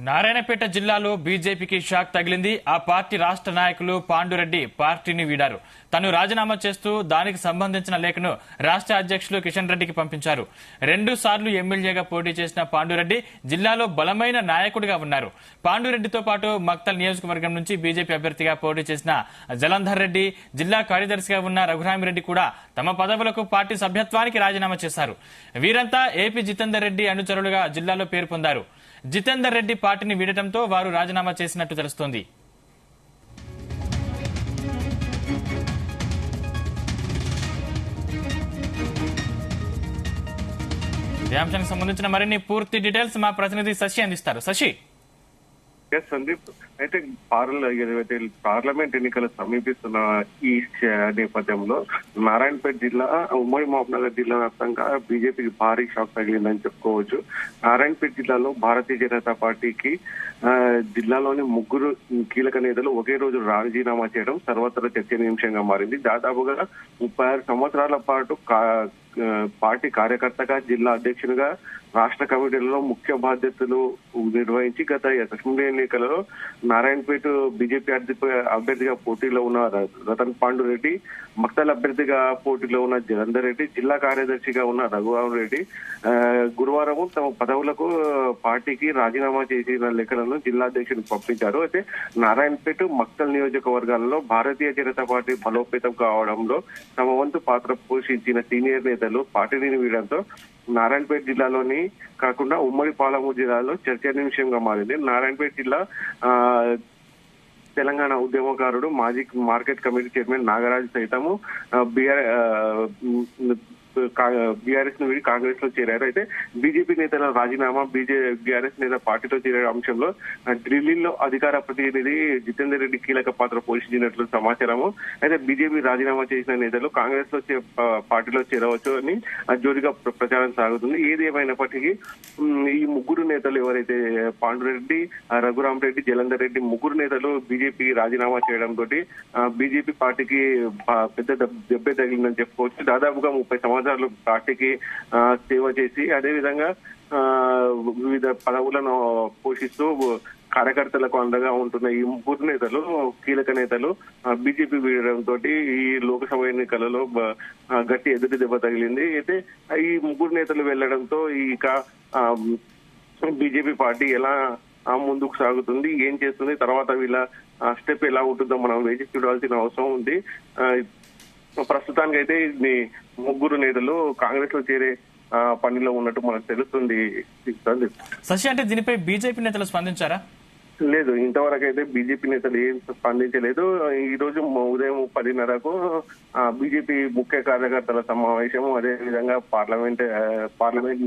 నారాయణపేట జిల్లాలో బీజేపీకి షాక్ తగిలింది. ఆ పార్టీ రాష్ట్ర నాయకులు పాండురెడ్డి పార్టీని వీడారు. తను రాజీనామా చేస్తూ దానికి సంబంధించిన లేఖను రాష్ట్ర అధ్యక్షులు కిషన్ రెడ్డికి పంపించారు. 2 సార్లు ఎమ్మెల్యేగా పోటీ చేసిన పాండురెడ్డి జిల్లాలో బలమైన నాయకుడిగా ఉన్నారు. పాండురెడ్డితో పాటు మక్తల్ నియోజకవర్గం నుంచి బీజేపీ అభ్యర్థిగా పోటీ చేసిన జలంధర్ రెడ్డి, జిల్లా కార్యదర్శిగా ఉన్న రఘురామిరెడ్డి కూడా తమ పదవులకు పార్టీ సభ్యత్వానికి రాజీనామా చేశారు. వీరంతా ఏపీ జితేందర్ రెడ్డి అనుచరులుగా జిల్లాలో పేరు పొందారు. జితేందర్ రెడ్డి పార్టీని వీడటంతో వారు రాజీనామా చేసినట్టు తెలుస్తోంది. ఈ అంశానికి సంబంధించిన మరిన్ని పూర్తి డీటెయిల్స్ మా ప్రతినిధి శశి అందిస్తారు. శశి, సందీప్, అయితే పార్లమెంట్ ఎన్నికలు సమీపిస్తున్న ఈ నేపథ్యంలో నారాయణపేట జిల్లా, ఉమ్మడి మహబూబ్నగర్ జిల్లా వ్యాప్తంగా బీజేపీకి భారీ షాక్ తగిలిందని చెప్పుకోవచ్చు. నారాయణపేట జిల్లాలో భారతీయ జనతా పార్టీకి జిల్లాలోని 3 కీలక నేతలు ఒకే రోజు రాజీనామా చేయడం సర్వత్రా చర్చనీయాంశంగా మారింది. దాదాపుగా 36 సంవత్సరాల పాటు పార్టీ కార్యకర్తగా, జిల్లా అధ్యక్షునిగా, రాష్ట్ర కమిటీలలో ముఖ్య బాధ్యతలు నిర్వహించి గత అసెంబ్లీ ఎన్నికలలో నారాయణపేట బీజేపీ అభ్యర్థిగా పోటీలో ఉన్న రతన్ పాండు రెడ్డి, మక్తల్ అభ్యర్థిగా పోటీలో ఉన్న జలంధర్ రెడ్డి, జిల్లా కార్యదర్శిగా ఉన్న రఘురామ్ రెడ్డి గురువారం తమ పదవులకు పార్టీకి రాజీనామా చేసిన లేఖలను జిల్లా అధ్యక్షుడికి పంపించారు. అయితే నారాయణపేట, మక్తల్ నియోజకవర్గాలలో భారతీయ జనతా పార్టీ బలోపేతం కావడంలో తమ వంతు పాత్ర పోషించిన సీనియర్ నేతలు పార్టీని వీడడంతో నారాయణపేట జిల్లాలోని కాకుండా ఉమ్మడి పాలమూరు జిల్లాలో చర్చనీయాంశంగా మారింది. నారాయణపేట జిల్లా తెలంగాణ ఉద్యమకారుడు, మాజీ మార్కెట్ కమిటీ చైర్మన్ నాగరాజు సైతము బీఆర్ఎస్ ను వీడి కాంగ్రెస్ లో చేరారు. అయితే బీజేపీ నేతల రాజీనామా, బీఆర్ఎస్ నేత పార్టీలో చేరే అంశంలో ఢిల్లీలో అధికార ప్రతినిధి జితేందర్ రెడ్డి కీలక పాత్ర పోషించినట్లు సమాచారము. అయితే బీజేపీ రాజీనామా చేసిన నేతలు కాంగ్రెస్ లో పార్టీలో చేరవచ్చు అని జోరుగా ప్రచారం సాగుతుంది. ఏది ఏమైనప్పటికీ ఈ 3 నేతలు ఎవరైతే పాండురెడ్డి, రఘురామ్ రెడ్డి, జలంధర్ రెడ్డి 3 నేతలు బీజేపీ రాజీనామా చేయడంతో బీజేపీ పార్టీకి పెద్ద దెబ్బే తగిలిందని చెప్పుకోవచ్చు. దాదాపుగా 30 సంవత్సరాలు పార్టీకి సేవ చేసి అదేవిధంగా వివిధ పదవులను పోషిస్తూ కార్యకర్తలకు అండగా ఉంటున్న ఈ 3 నేతలు, కీలక నేతలు బీజేపీ వీడడంతో ఈ లోక్సభ ఎన్నికలలో గట్టి ఎదుటి దెబ్బ తగిలింది. అయితే ఈ 3 నేతలు వెళ్లడంతో ఇక బీజేపీ పార్టీ ఎలా ముందుకు సాగుతుంది, ఏం చేస్తుంది, తర్వాత వీళ్ళ స్టెప్ ఎలా ఉంటుందో మనం వేచి చూడాల్సిన అవసరం ఉంది. ప్రస్తుతానికి అయితే 3 నేతలు కాంగ్రెస్ లో చేరే పనిలో ఉన్నట్టు మనకు తెలుస్తుంది. శశి, అంటే దీనిపై బీజేపీ నేతలు స్పందించారా? లేదు, ఇంతవరకు అయితే బీజేపీ నేతలు ఏం స్పందించలేదు. ఈ రోజు ఉదయం 10:30కు బీజేపీ ముఖ్య కార్యకర్తల సమావేశం, అదేవిధంగా పార్లమెంట్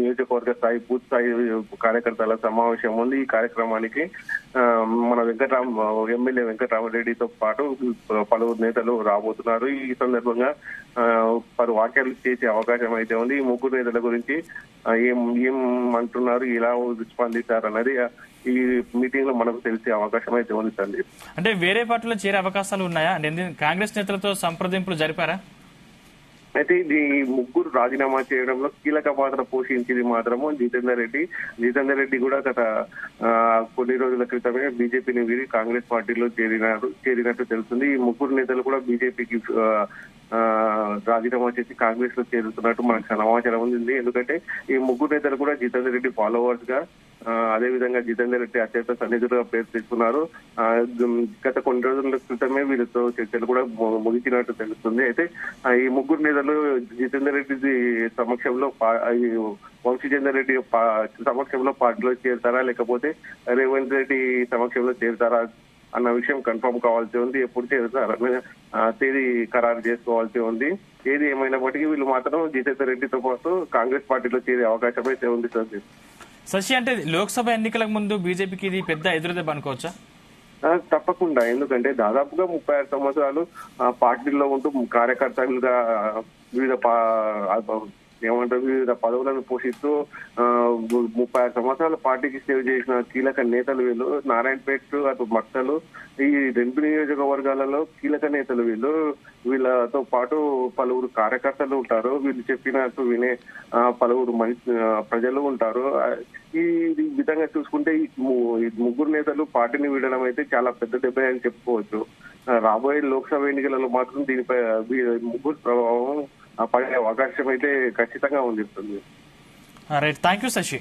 నియోజకవర్గ స్థాయి, బూత్ స్థాయి కార్యకర్తల సమావేశం ఉంది. ఈ కార్యక్రమానికి మన ఎమ్మెల్యే వెంకటరామరెడ్డితో పాటు పలువురు నేతలు రాబోతున్నారు. ఈ సందర్భంగా పలు వ్యాఖ్యలు చేసే అవకాశం అయితే ఉంది. ఈ 3 నేతల గురించి ఏం అంటున్నారు, ఎలా స్పందిస్తారు అన్నది ఈ మీటింగ్ లో మనకు తెలిసే అవకాశం అయితే ఉంది సందీప్. అంటే వేరే పార్టీలో చేరే అవకాశాలు ఉన్నాయా? కాంగ్రెస్ నేతలతో సంప్రదింపులు జరిపారా? అయితే ఈ 3 రాజీనామా చేయడంలో కీలక పాత్ర పోషించింది మాత్రము జితేందర్ రెడ్డి. జితేందర్ రెడ్డి కూడా గత కొన్ని రోజుల క్రితమే బీజేపీని వీడి కాంగ్రెస్ పార్టీలో చేరినట్టు తెలుస్తుంది. ఈ 3 నేతలు కూడా బీజేపీకి రాజీనామా చేసి కాంగ్రెస్ లో చేరుతున్నట్టు మనకు సమాచారం ఉంది. ఎందుకంటే ఈ 3 నేతలు కూడా జితేందర్ రెడ్డి ఫాలోవర్స్ గా, అదేవిధంగా జితేందర్ రెడ్డి అత్యంత సన్నిధులుగా పేరు తెచ్చుకున్నారు. గత కొన్ని రోజుల క్రితమే వీళ్ళతో చర్చలు కూడా ముగిసినట్టు తెలుస్తుంది. అయితే ఈ 3 నేతలు జితేందర్ రెడ్డి సమక్షంలో, వంశీచందర్ రెడ్డి సమక్షంలో పార్టీలో చేరుతారా, లేకపోతే రేవంత్ రెడ్డి సమక్షంలో చేరుతారా అన్న విషయం కన్ఫర్మ్ కావాల్సి ఉంది. ఎప్పుడు చేరుతారని తేదీ ఖరారు చేసుకోవాల్సి ఉంది. ఏది ఏమైనప్పటికీ వీళ్ళు మాత్రం జితేందర్ రెడ్డితో పాటు కాంగ్రెస్ పార్టీలో చేరే అవకాశం అయితే ఉంది సార్. శశి, అంటే లోక్సభ ఎన్నికలకు ముందు బీజేపీకి ఇది పెద్ద ఎదురుదెబ్బ అనుకోవచ్చా? తప్పకుండా. ఎందుకంటే దాదాపుగా 36 సంవత్సరాలు పార్టీలో ఉంటూ కార్యకర్తలుగా వివిధ ఏమంటారు వివిధ పదవులను పోషిస్తూ 36 సంవత్సరాల పార్టీకి సేవ చేసిన కీలక నేతలు వీళ్ళు. నారాయణపేట అటు మక్తలు ఈ 2 నియోజకవర్గాలలో కీలక నేతలు వీళ్ళు. వీళ్ళతో పాటు పలువురు కార్యకర్తలు ఉంటారు. వీళ్ళు చెప్పినట్టు వినే పలువురు ప్రజలు ఉంటారు. ఈ విధంగా చూసుకుంటే ఈ ముగ్గురు నేతలు పార్టీని వీడడం అయితే చాలా పెద్ద దెబ్బ అని చెప్పుకోవచ్చు. రాబోయే లోక్సభ ఎన్నికలలో మాత్రం దీనిపై ముగ్గురు ప్రభావం పడే అవకాశం అయితే ఖచ్చితంగా ఉంది. Right, thank you Shashi.